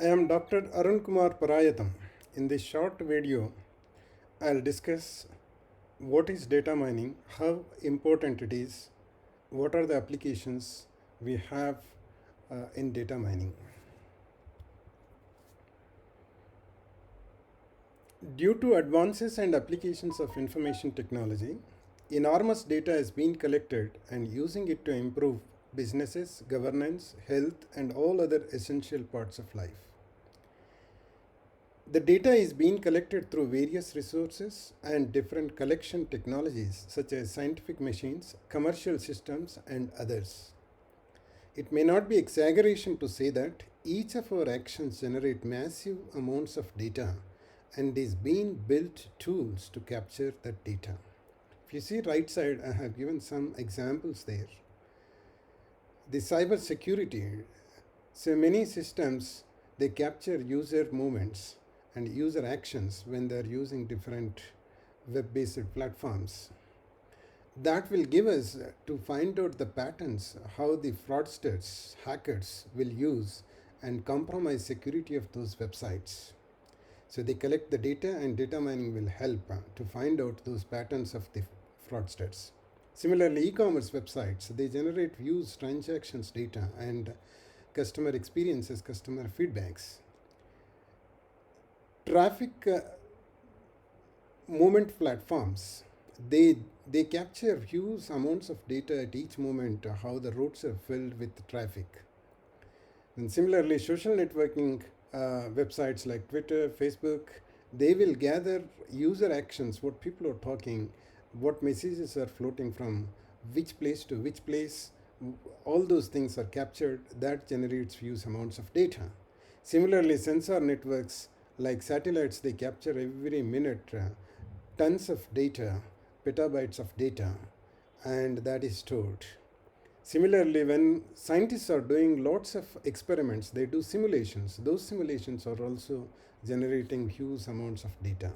I am Dr. Arun Kumar Parayatham. In this short video, I'll discuss what is data mining, how important it is, what are the applications we have in data mining. Due to advances and applications of information technology, enormous data has been collected and using it to improve businesses, governance, health, and all other essential parts of life. The data is being collected through various resources and different collection technologies such as scientific machines, commercial systems, and others. It may not be exaggeration to say that each of our actions generate massive amounts of data and is being built tools to capture that data. If you see right side, I have given some examples there. The cyber security. So many systems, they capture user movements and user actions when they're using different web-based platforms. That will give us to find out the patterns how the fraudsters, hackers will use and compromise security of those websites. So they collect the data and data mining will help to find out those patterns of the fraudsters. Similarly, e-commerce websites, they generate views, transactions data and customer experiences, customer feedbacks. Traffic movement platforms, they capture huge amounts of data at each moment, how the roads are filled with traffic. And similarly, social networking websites like Twitter, Facebook, they will gather user actions, what people are talking, what messages are floating from which place to which place. All those things are captured. That generates huge amounts of data. Similarly, sensor networks like satellites, they capture every minute tons of data, petabytes of data, and that is stored. Similarly, when scientists are doing lots of experiments, they do simulations. Those simulations are also generating huge amounts of data.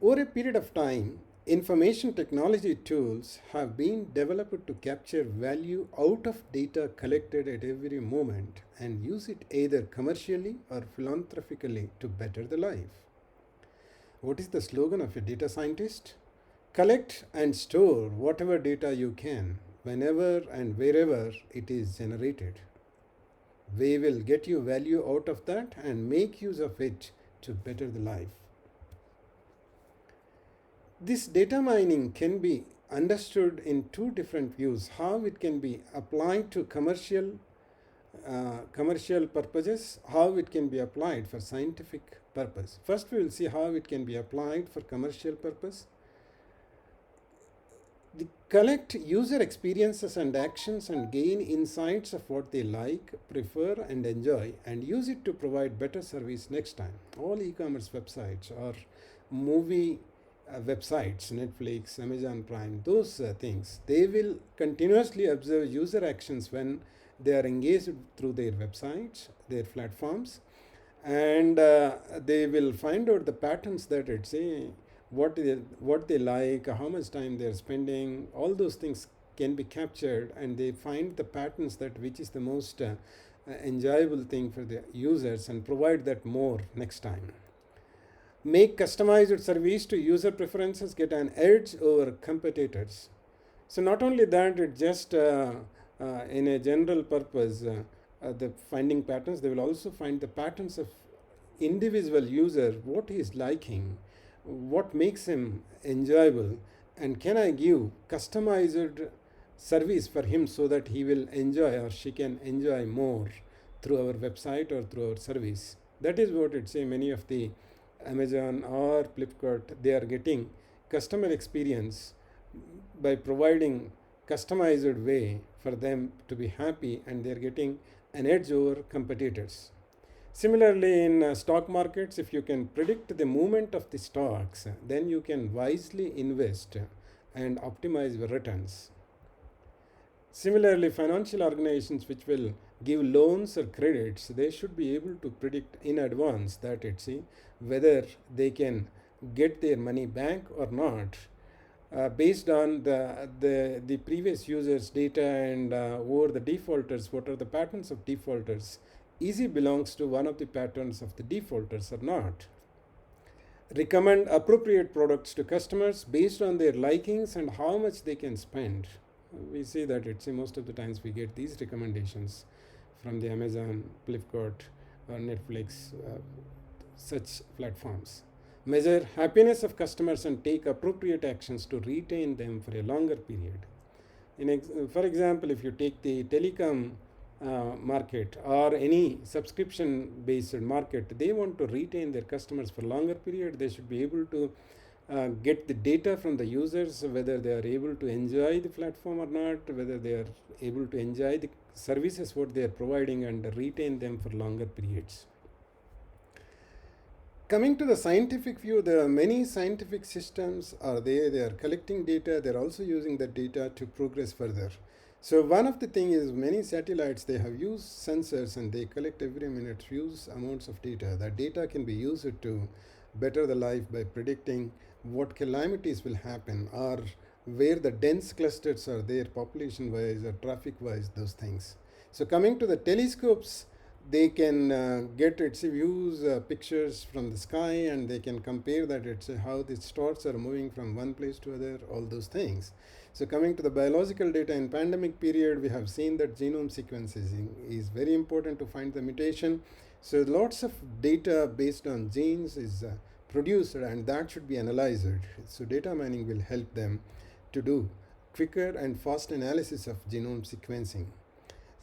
Over a period of time, information technology tools have been developed to capture value out of data collected at every moment and use it either commercially or philanthropically to better the life. What is the slogan of a data scientist? Collect and store whatever data you can, whenever and wherever it is generated. We will get you value out of that and make use of it to better the life. This data mining can be understood in two different views. How it can be applied to commercial purposes, how it can be applied for scientific purpose. First, we will see how it can be applied for commercial purpose. They collect user experiences and actions and gain insights of what they like, prefer, and enjoy, and use it to provide better service next time. All e-commerce websites or movie websites, Netflix, Amazon Prime, those things, they will continuously observe user actions when they are engaged through their websites, their platforms, and they will find out the patterns that it say what they like, how much time they are spending. All those things can be captured, and they find the patterns that which is the most enjoyable thing for the users and provide that more next time. Make customized service to user preferences, get an edge over competitors. So not only that, it just in a general purpose, the finding patterns, they will also find the patterns of individual user, what he is liking, what makes him enjoyable, and can I give customized service for him so that he will enjoy or she can enjoy more through our website or through our service. That is what it say many of the Amazon or Flipkart, they are getting customer experience by providing customized way for them to be happy, and they are getting an edge over competitors. Similarly, in stock markets, if you can predict the movement of the stocks, then you can wisely invest and optimize your returns. Similarly, financial organizations which will give loans or credits, they should be able to predict in advance that whether they can get their money back or not, based on the previous users' data and over the defaulters, what are the patterns of defaulters. easy belongs to one of the patterns of the defaulters or not. Recommend appropriate products to customers based on their likings and how much they can spend. We see that most of the times we get these recommendations from the Amazon, Flipkart, or Netflix, such platforms. Measure happiness of customers and take appropriate actions to retain them for a longer period. For example, if you take the telecom market or any subscription based market, they want to retain their customers for longer period. They should be able to get the data from the users, whether they are able to enjoy the platform or not, whether they are able to enjoy the services what they are providing, and retain them for longer periods. Coming to the scientific view, there are many scientific systems are there. They are collecting data. They are also using that data to progress further. So one of the things is many satellites, they have used sensors and they collect every minute huge amounts of data. That data can be used to better the life by predicting what calamities will happen, or where the dense clusters are there population wise or traffic wise, those things. So coming to the telescopes, they can use pictures from the sky, and they can compare that how the stars are moving from one place to other, all those things. So coming to the biological data, in pandemic period we have seen that genome sequencing is very important to find the mutation. So lots of data based on genes is produced, and that should be analyzed. So data mining will help them to do quicker and fast analysis of genome sequencing.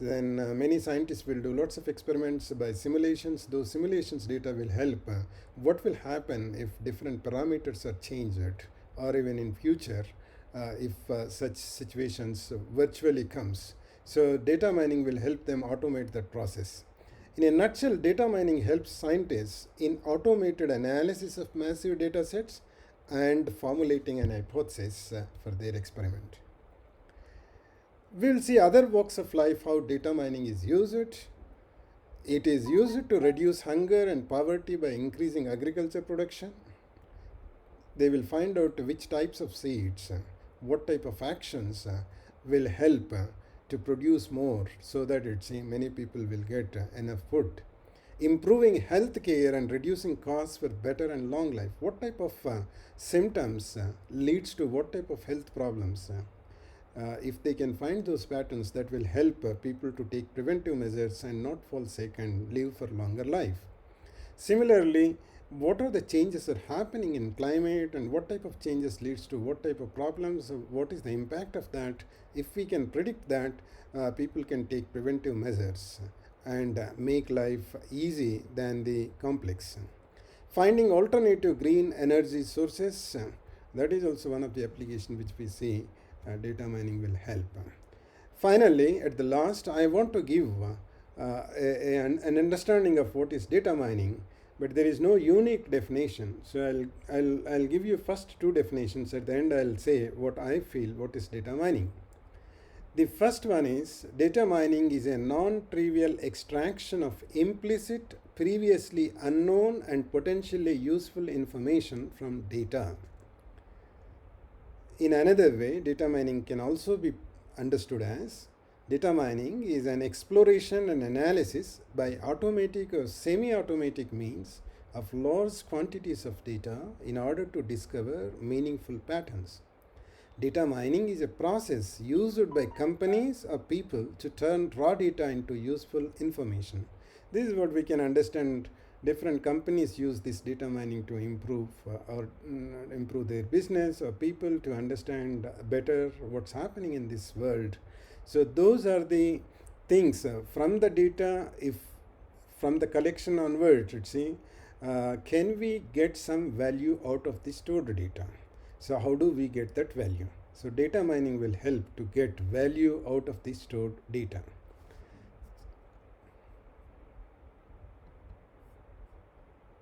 Then many scientists will do lots of experiments by simulations. Those simulations data will help what will happen if different parameters are changed, or even in future if such situations virtually comes. So data mining will help them automate that process. In a nutshell, data mining helps scientists in automated analysis of massive data sets and formulating an hypothesis for their experiment. We'll see other walks of life how data mining is used. It is used to reduce hunger and poverty by increasing agriculture production. They will find out which types of seeds, what type of actions will help to produce more, so that many people will get enough food. Improving health care and reducing costs for better and long life. What type of symptoms leads to what type of health problems? If they can find those patterns, that will help people to take preventive measures and not fall sick and live for longer life. Similarly, what are the changes that are happening in climate, and what type of changes leads to what type of problems, what is the impact of that? If we can predict that, people can take preventive measures and make life easy than the complex. Finding alternative green energy sources, that is also one of the applications which we see data mining will help. Finally, at the last, I want to give an understanding of what is data mining, but there is no unique definition. So I'll give you first two definitions. At the end, I'll say what I feel what is data mining. The first one is data mining is a non-trivial extraction of implicit, previously unknown, and potentially useful information from data. In another way, data mining can also be understood as data mining is an exploration and analysis by automatic or semi-automatic means of large quantities of data in order to discover meaningful patterns. Data mining is a process used by companies or people to turn raw data into useful information. This is what we can understand. Different companies use this data mining to improve their business, or people to understand better what's happening in this world. So those are the things from the data. If from the collection onwards, can we get some value out of the stored data? So how do we get that value? So data mining will help to get value out of the stored data.